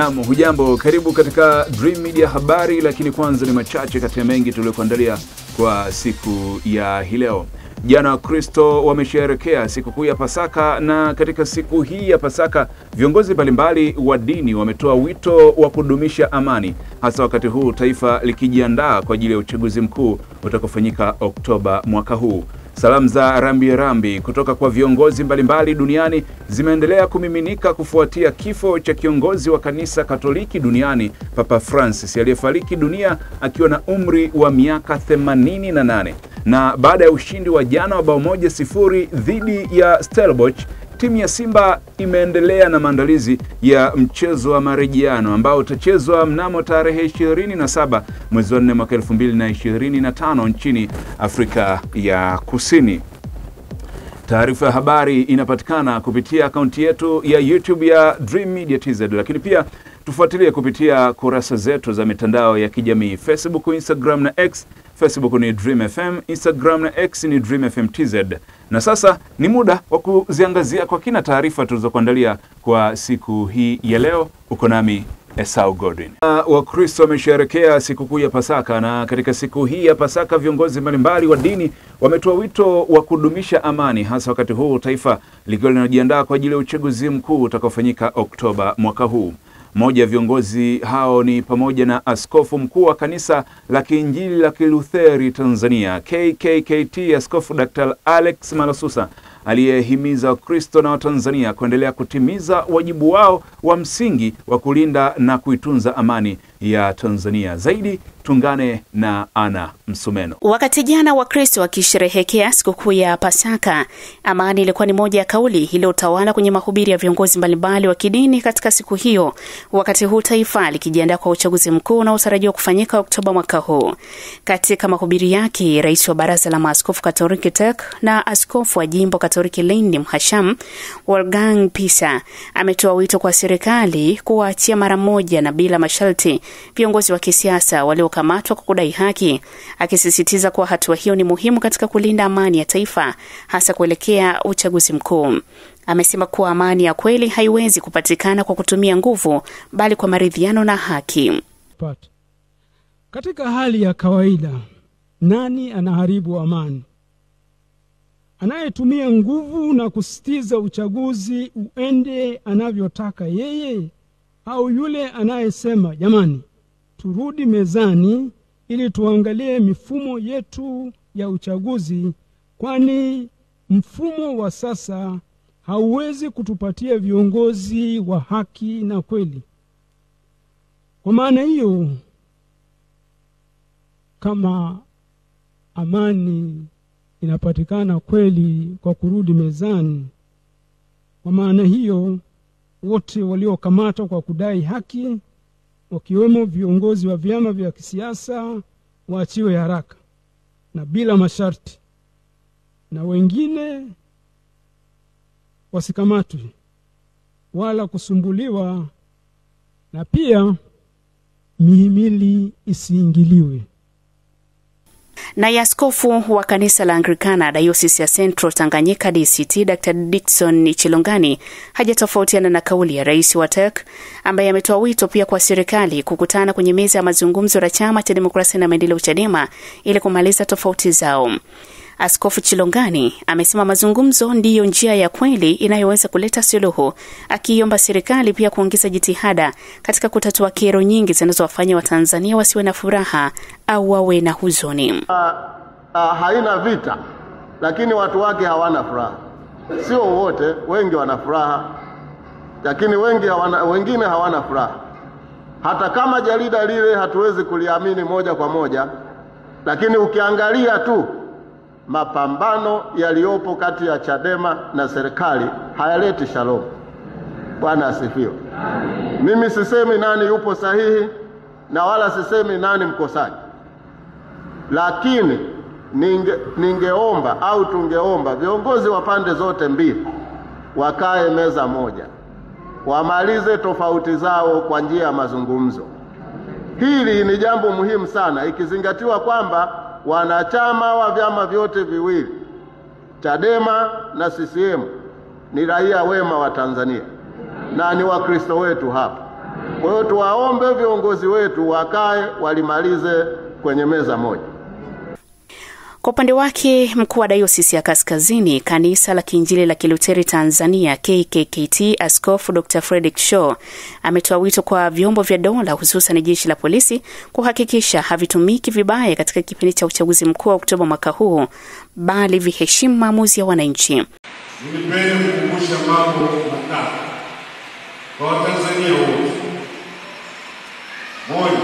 Naam, hujambo, karibu katika Dream Media habari, lakini kwanza ni machache kati ya mengi tuliokuandalia kwa siku ya hii leo. Jana Wakristo wamesherehekea sikukuu ya Pasaka, na katika siku hii ya Pasaka viongozi mbalimbali wa dini wametoa wito wa kudumisha amani, hasa wakati huu taifa likijiandaa kwa ajili ya uchaguzi mkuu utakaofanyika Oktoba mwaka huu. Salamu za rambi kutoka kwa viongozi mbalimbali duniani zimeendelea kumiminika kufuatia kifo cha kiongozi wa kanisa Katoliki duniani Papa Francis aliyefariki dunia akiwa na umri wa miaka 88. Na baada ya ushindi wa jana wa 1-0 dhidi ya Stellenbosch, timu ya Simba imeendelea na maandalizi ya mchezo wa marejeano ambao utachezwa mnamo tarehe 27 mwezi wa 4 mwaka 2025 nchini Afrika ya Kusini. Taarifa ya habari inapatikana kupitia akaunti yetu ya YouTube ya Dream Media TZ, lakini pia tufuatilie kupitia kurasa zetu za mitandao ya kijamii Facebook, Instagram na X. Facebook ni Dream FM, Instagram na X ni Dream FM TZ. Na sasa ni muda wa kuziangazia kwa kina taarifa tulizokuandalia kwa siku hii ya leo. Uko nami Esau Godwin. Wakristo wamesherehekea sikukuu ya Pasaka, na katika siku hii ya Pasaka viongozi mbalimbali wa dini wametoa wito wa kudumisha amani, hasa wakati huu taifa likiwa linajiandaa kwa ajili ya uchaguzi mkuu utakaofanyika Oktoba mwaka huu. Mmoja ya viongozi hao ni pamoja na Askofu Mkuu wa Kanisa la Kiinjili la Kilutheri Tanzania KKKT, Askofu Dr. Alex Malasusa, aliyehimiza Wakristo na Watanzania kuendelea kutimiza wajibu wao wa msingi wa kulinda na kuitunza amani ya Tanzania. Zaidi tungane na Ana Msumeno. Wakati jana Wakristo wakisherehekea sikukuu ya Pasaka, amani ilikuwa ni moja ya kauli iliyotawala kwenye mahubiri ya viongozi mbalimbali wa kidini katika siku hiyo, wakati huu taifa likijiandaa kwa uchaguzi mkuu unaotarajiwa kufanyika Oktoba mwaka huu. Katika mahubiri yake, rais wa Baraza la Maaskofu Katoliki TEC na askofu wa Jimbo Katoliki Lindi Mhashamu Wolfgang Pisa ametoa wito kwa serikali kuwaachia mara moja na bila masharti viongozi wa kisiasa waliokamatwa kwa kudai haki, akisisitiza kuwa hatua hiyo ni muhimu katika kulinda amani ya taifa, hasa kuelekea uchaguzi mkuu. Amesema kuwa amani ya kweli haiwezi kupatikana kwa kutumia nguvu, bali kwa maridhiano na haki. Katika hali ya kawaida, nani anaharibu amani? Anayetumia nguvu na kusitiza uchaguzi uende anavyotaka yeye, au yule anayesema jamani, turudi mezani ili tuangalie mifumo yetu ya uchaguzi, kwani mfumo wa sasa hauwezi kutupatia viongozi wa haki na kweli. Kwa maana hiyo, kama amani inapatikana kweli kwa kurudi mezani, kwa maana hiyo wote waliokamatwa kwa kudai haki, wakiwemo viongozi wa vyama vya kisiasa, waachiwe haraka na bila masharti, na wengine wasikamatwe wala kusumbuliwa, na pia mihimili isiingiliwe. Na askofu wa kanisa la Anglikana Diocese ya Central Tanganyika DCT Dr. Dickson Chilongani hajatofautiana na kauli ya rais wa TEC, ambaye ametoa wito pia kwa serikali kukutana kwenye meza ya mazungumzo ya chama cha demokrasia na maendeleo Chadema ili kumaliza tofauti zao. Askofu Chilongani amesema mazungumzo ndiyo njia ya kweli inayoweza kuleta suluhu, akiomba serikali pia kuongeza jitihada katika kutatua kero nyingi zinazowafanya Watanzania wasiwe na furaha au wawe na huzuni. Haina vita, lakini watu wake hawana furaha. Sio wote, wengi wana furaha, lakini wengine hawana furaha. Hata kama jarida lile hatuwezi kuliamini moja kwa moja, lakini ukiangalia tu mapambano yaliyopo kati ya Chadema na serikali hayaleti shalom. Bwana asifiwe. Mimi sisemi nani yupo sahihi na wala sisemi nani mkosaji, lakini ningeomba au tungeomba viongozi wa pande zote mbili wakae meza moja, wamalize tofauti zao kwa njia ya mazungumzo. Hili ni jambo muhimu sana, ikizingatiwa kwamba wanachama wa vyama vyote viwili, Chadema na CCM, ni raia wema wa Tanzania na ni Wakristo wetu hapa. Kwa hiyo tuwaombe viongozi wetu wakae walimalize kwenye meza moja. Kwa upande wake, mkuu wa Dayosisi ya Kaskazini Kanisa la Kiinjili la Kiluteri Tanzania KKKT Askofu Dr. Fredrick Shaw ametoa wito kwa vyombo vya dola hususan jeshi la polisi kuhakikisha havitumiki vibaya katika kipindi cha uchaguzi mkuu wa Oktoba mwaka huu, bali viheshimu maamuzi ya wananchi. Nipende kukumbusha mambo matatu kwa Watanzania wote. Moja,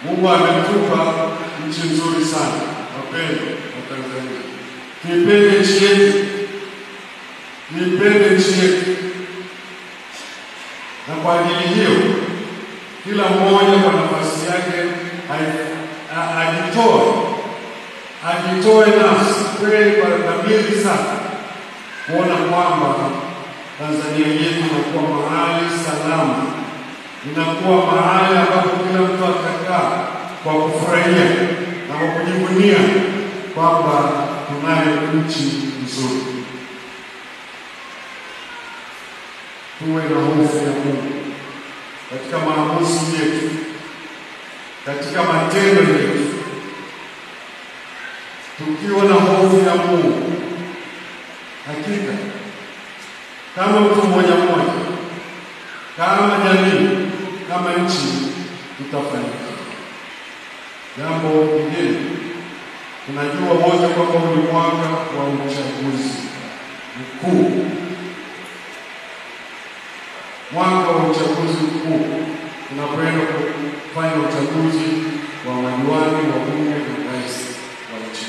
Mungu ametupa nchi nzuri sana, wapendwa wa Tanzania. Tuipende nchi yetu. Tuipende nchi yetu. Na kwa ajili hiyo, kila mmoja kwa nafasi yake ajitoe nafsi kweli kwa dhamiri sana kuona kwamba Tanzania yetu inakuwa mahali salama, inakuwa mahali ambapo kila mtu atakaa kwa kufurahia na kwa kujivunia kwamba tunayo nchi nzuri. Tuwe na hofu ya Mungu katika maamuzi yetu, katika matendo yetu. Tukiwa na hofu ya Mungu, hakika kama mtu mmoja mmoja, kama jamii, kama nchi, tutafanikiwa. Jambo lingine, tunajua wote kwamba ni mwaka wa uchaguzi mkuu. Mwaka wa uchaguzi mkuu, tunakwenda kufanya uchaguzi wa madiwani, wa bunge na rais wa nchi.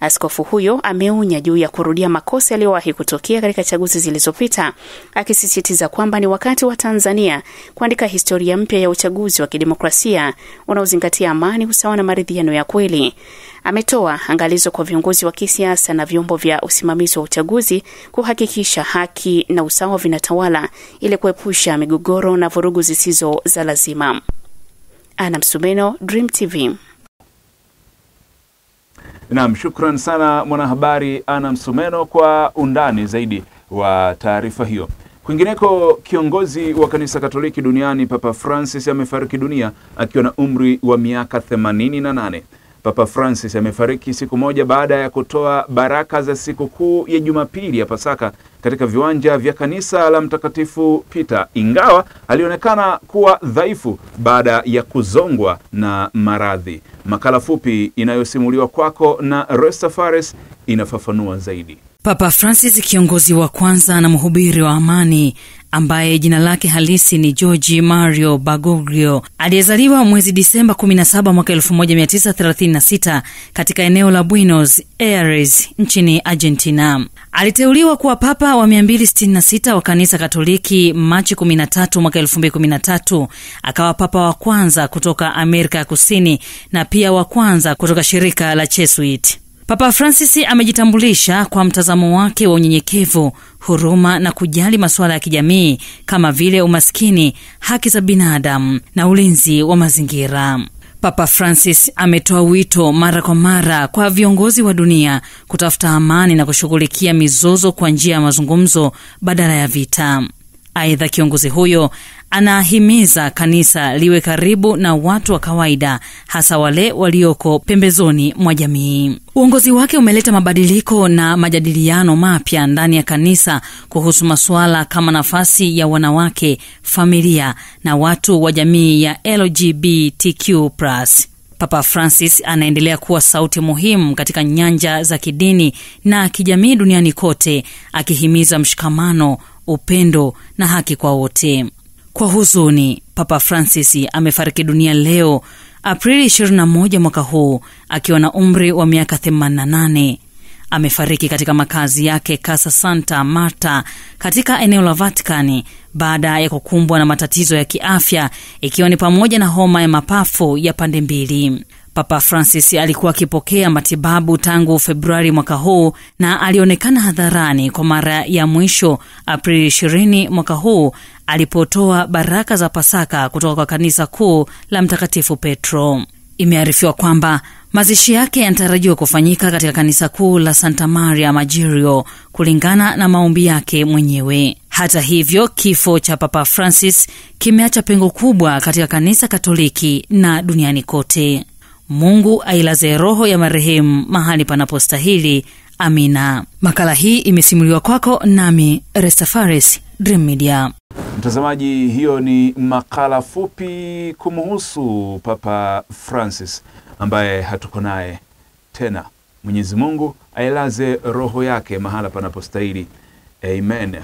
Askofu huyo ameonya juu ya kurudia makosa yaliyowahi kutokea katika chaguzi zilizopita, akisisitiza kwamba ni wakati wa Tanzania kuandika historia mpya ya uchaguzi wa kidemokrasia unaozingatia amani, usawa na maridhiano ya kweli. Ametoa angalizo kwa viongozi wa kisiasa na vyombo vya usimamizi wa uchaguzi kuhakikisha haki na usawa vinatawala ili kuepusha migogoro na vurugu zisizo za lazima. Ana Msumeno, Dream TV. Naam, shukran sana mwanahabari Ana Msumeno kwa undani zaidi wa taarifa hiyo. Kwingineko, kiongozi wa kanisa Katoliki duniani Papa Francis amefariki dunia akiwa na umri wa miaka 88. Papa Francis amefariki siku moja baada ya kutoa baraka za sikukuu ya Jumapili ya Pasaka katika viwanja vya kanisa la Mtakatifu Peter, ingawa alionekana kuwa dhaifu baada ya kuzongwa na maradhi. Makala fupi inayosimuliwa kwako na Resta Fares inafafanua zaidi. Papa Francis, kiongozi wa kwanza na mhubiri wa amani ambaye jina lake halisi ni Jorge Mario Bergoglio, aliyezaliwa mwezi Disemba 17 mwaka 1936 katika eneo la Buenos Aires nchini Argentina. Aliteuliwa kuwa papa wa 266 wa kanisa Katoliki Machi 13 mwaka 2013. Akawa papa wa kwanza kutoka Amerika ya Kusini na pia wa kwanza kutoka shirika la Jesuit. Papa Francis amejitambulisha kwa mtazamo wake wa unyenyekevu, huruma na kujali masuala ya kijamii kama vile umaskini, haki za binadamu na ulinzi wa mazingira. Papa Francis ametoa wito mara kwa mara kwa viongozi wa dunia kutafuta amani na kushughulikia mizozo kwa njia ya mazungumzo badala ya vita. Aidha, kiongozi huyo anahimiza kanisa liwe karibu na watu wa kawaida, hasa wale walioko pembezoni mwa jamii. Uongozi wake umeleta mabadiliko na majadiliano mapya ndani ya kanisa kuhusu masuala kama nafasi ya wanawake, familia na watu wa jamii ya LGBTQ+. Papa Francis anaendelea kuwa sauti muhimu katika nyanja za kidini na kijamii duniani kote, akihimiza mshikamano, upendo na haki kwa wote. Kwa huzuni, Papa Francis amefariki dunia leo Aprili 21 mwaka huu akiwa na umri wa miaka 88. Amefariki katika makazi yake Casa Santa Marta katika eneo la Vatikani baada ya kukumbwa na matatizo ya kiafya, ikiwa ni pamoja na homa ya mapafu ya pande mbili. Papa Francis alikuwa akipokea matibabu tangu Februari mwaka huu na alionekana hadharani kwa mara ya mwisho Aprili 20 mwaka huu alipotoa baraka za Pasaka kutoka kwa kanisa kuu la Mtakatifu Petro. Imearifiwa kwamba Mazishi yake yanatarajiwa kufanyika katika kanisa kuu la Santa Maria Maggiore kulingana na maombi yake mwenyewe. Hata hivyo, kifo cha Papa Francis kimeacha pengo kubwa katika kanisa Katoliki na duniani kote. Mungu ailaze roho ya marehemu mahali panapostahili. Amina. Makala hii imesimuliwa kwako nami Resta Fares, Dream Media. Mtazamaji, hiyo ni makala fupi kumhusu Papa Francis ambaye hatuko naye tena. Mwenyezi Mungu ailaze roho yake mahala panapostahili. Amen.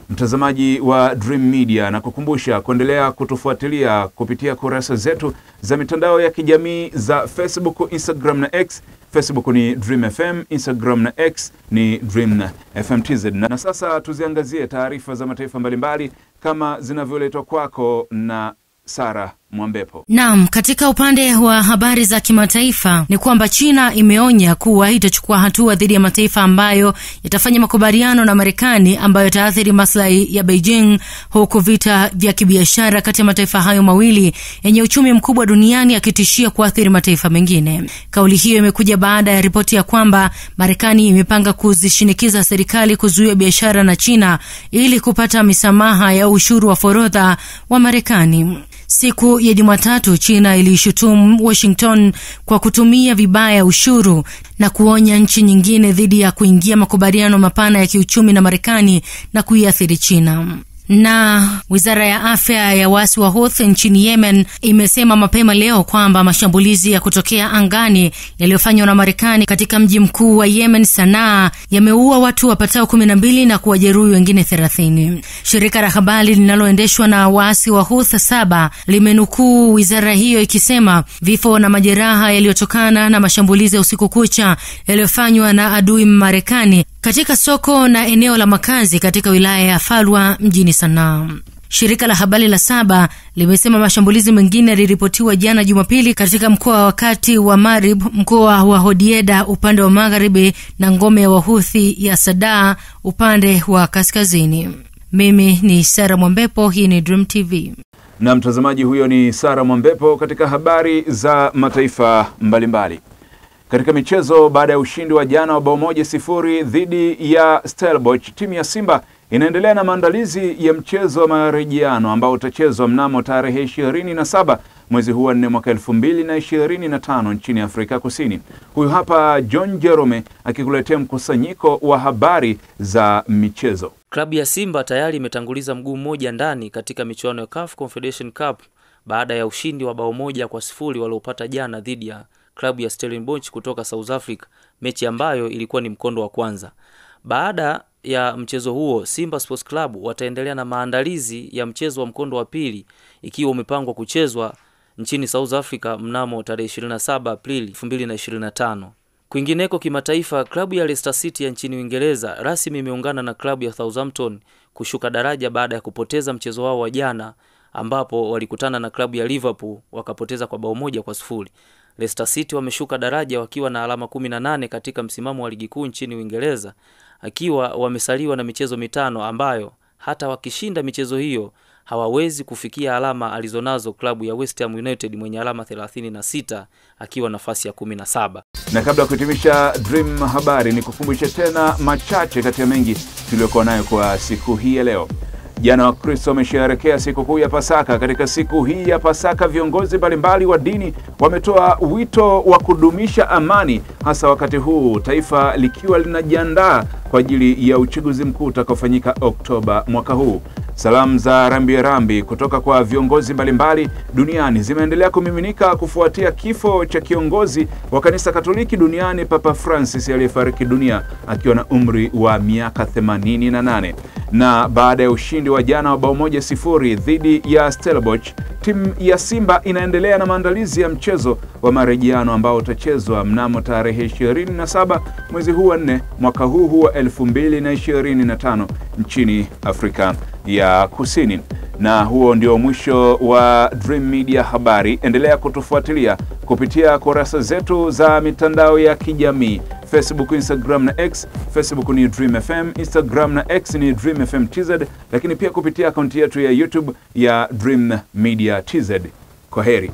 Mtazamaji wa Dream Media, na kukumbusha kuendelea kutufuatilia kupitia kurasa zetu za mitandao ya kijamii za Facebook, Instagram na X. Facebook ni Dream FM, Instagram na X ni Dream FM TZ. Na sasa tuziangazie taarifa za mataifa mbalimbali kama zinavyoletwa kwako na Sara Mwambepo. Naam, katika upande wa habari za kimataifa ni kwamba China imeonya kuwa itachukua hatua dhidi ya mataifa ambayo yatafanya makubaliano na Marekani ambayo yataathiri maslahi ya Beijing, huku vita vya kibiashara kati ya mataifa hayo mawili yenye uchumi mkubwa duniani yakitishia kuathiri mataifa mengine. Kauli hiyo imekuja baada ya ripoti ya kwamba Marekani imepanga kuzishinikiza serikali kuzuia biashara na China ili kupata misamaha ya ushuru wa forodha wa Marekani. Siku ya Jumatatu, China ilishutumu Washington kwa kutumia vibaya ushuru na kuonya nchi nyingine dhidi ya kuingia makubaliano mapana ya kiuchumi na Marekani na kuiathiri China. Na wizara ya afya ya waasi wa Houthi nchini Yemen imesema mapema leo kwamba mashambulizi ya kutokea angani yaliyofanywa na Marekani katika mji mkuu wa Yemen, Sanaa, yameua watu wapatao 12 na kuwajeruhi wengine 30. Shirika la habari linaloendeshwa na waasi wa Houthi 7 limenukuu wizara hiyo ikisema vifo na majeraha yaliyotokana na mashambulizi ya usiku kucha yaliyofanywa na adui Marekani katika soko na eneo la makazi katika wilaya ya Falwa mjini Sanaa. Shirika la habari la Saba limesema mashambulizi mengine yaliripotiwa jana Jumapili katika mkoa wa kati wa Marib, mkoa wa Hodieda upande wa magharibi, na ngome ya Wahuthi ya Sadaa upande wa kaskazini. Mimi ni Sara Mwambepo, hii ni Dream TV. Na mtazamaji, huyo ni Sara Mwambepo katika habari za mataifa mbalimbali. Katika michezo, baada ya ushindi wa jana wa 1-0 dhidi ya Stellenbosch, timu ya Simba inaendelea na maandalizi ya mchezo wa marejeano ambao utachezwa mnamo tarehe 27 mwezi huu wa 4 mwaka 2025 nchini Afrika Kusini. Huyu hapa John Jerome akikuletea mkusanyiko wa habari za michezo. Klabu ya Simba tayari imetanguliza mguu mmoja ndani katika michuano ya CAF Confederation Cup baada ya ushindi wa 1-0 waliopata jana dhidi ya klabu ya Stellenbosch kutoka South Africa, mechi ambayo ilikuwa ni mkondo wa kwanza. Baada ya mchezo huo, Simba Sports Club wataendelea na maandalizi ya mchezo wa mkondo wa pili ikiwa umepangwa kuchezwa nchini South Africa mnamo tarehe 27 Aprili 2025. Kwingineko kimataifa, klabu ya Leicester City ya nchini Uingereza rasmi imeungana na klabu ya Southampton kushuka daraja baada ya kupoteza mchezo wao wa jana ambapo walikutana na klabu ya Liverpool wakapoteza kwa 1-0. Leicester City wameshuka daraja wakiwa na alama 18 katika msimamo wa ligi kuu nchini Uingereza, akiwa wamesaliwa na michezo 5 ambayo hata wakishinda michezo hiyo hawawezi kufikia alama alizonazo klabu ya West Ham United mwenye alama 36 akiwa nafasi ya 17. Na kabla ya kuhitimisha Dream habari, ni kukumbusha tena machache kati ya mengi tuliyokuwa nayo kwa siku hii ya leo. Jana Wakristo wamesherehekea siku kuu ya Pasaka. Katika siku hii ya Pasaka, viongozi mbalimbali wa dini wametoa wito wa kudumisha amani, hasa wakati huu taifa likiwa linajiandaa kwa ajili ya uchaguzi mkuu utakaofanyika Oktoba mwaka huu. Salamu za rambirambi kutoka kwa viongozi mbalimbali duniani zimeendelea kumiminika kufuatia kifo cha kiongozi wa kanisa Katoliki duniani Papa Francis aliyefariki dunia akiwa na umri wa miaka 88. Na baada ya ushindi wa jana wa 1-0 dhidi ya Stellenbosch, timu ya Simba inaendelea na maandalizi ya mchezo wa marejeano ambao utachezwa mnamo tarehe 27 mwezi huu wa 4 mwaka huu wa 2025 nchini Afrika ya Kusini. Na huo ndio mwisho wa Dream Media habari. Endelea kutufuatilia kupitia kurasa zetu za mitandao ya kijamii, Facebook, Instagram na X. Facebook ni Dream FM, Instagram na X ni Dream FM TZ, lakini pia kupitia akaunti yetu ya YouTube ya Dream Media TZ. Kwaheri.